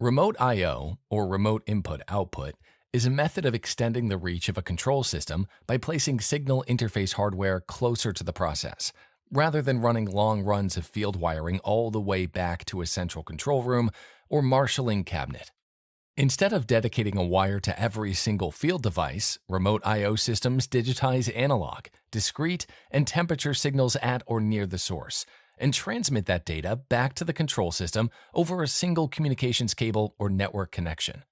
Remote I/O, or remote input-output, is a method of extending the reach of a control system by placing signal interface hardware closer to the process, rather than running long runs of field wiring all the way back to a central control room or marshalling cabinet. Instead of dedicating a wire to every single field device, remote I/O systems digitize analog, discrete, and temperature signals at or near the source, and transmit that data back to the control system over a single communications cable or network connection.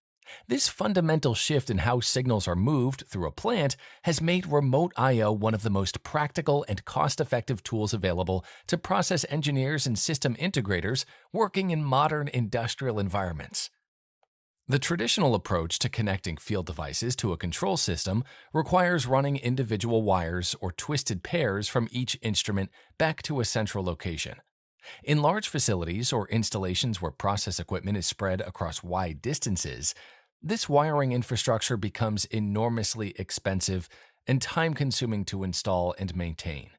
This fundamental shift in how signals are moved through a plant has made remote I/O one of the most practical and cost-effective tools available to process engineers and system integrators working in modern industrial environments. The traditional approach to connecting field devices to a control system requires running individual wires or twisted pairs from each instrument back to a central location. In large facilities or installations where process equipment is spread across wide distances, this wiring infrastructure becomes enormously expensive and time-consuming to install and maintain.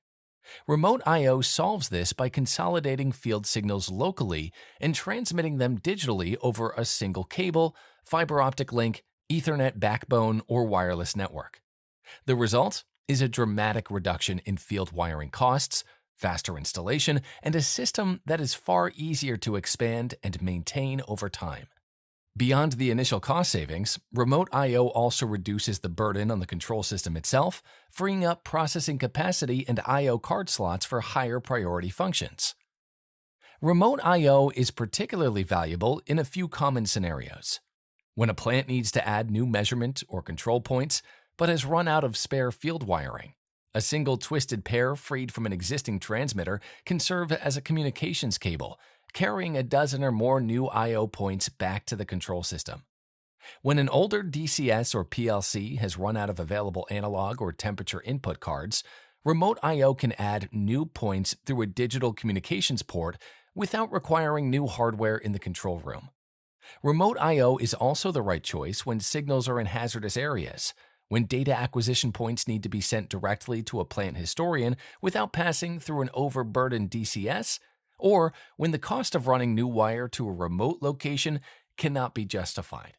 Remote I/O solves this by consolidating field signals locally and transmitting them digitally over a single cable, fiber optic link, Ethernet backbone, or wireless network. The result is a dramatic reduction in field wiring costs, faster installation, and a system that is far easier to expand and maintain over time. Beyond the initial cost savings, remote I/O also reduces the burden on the control system itself, freeing up processing capacity and I/O card slots for higher priority functions. Remote I/O is particularly valuable in a few common scenarios. When a plant needs to add new measurement or control points, but has run out of spare field wiring, a single twisted pair freed from an existing transmitter can serve as a communications cable, carrying a dozen or more new I/O points back to the control system. When an older DCS or PLC has run out of available analog or temperature input cards, remote I/O can add new points through a digital communications port without requiring new hardware in the control room. Remote I/O is also the right choice when signals are in hazardous areas, when data acquisition points need to be sent directly to a plant historian without passing through an overburdened DCS, or when the cost of running new wire to a remote location cannot be justified.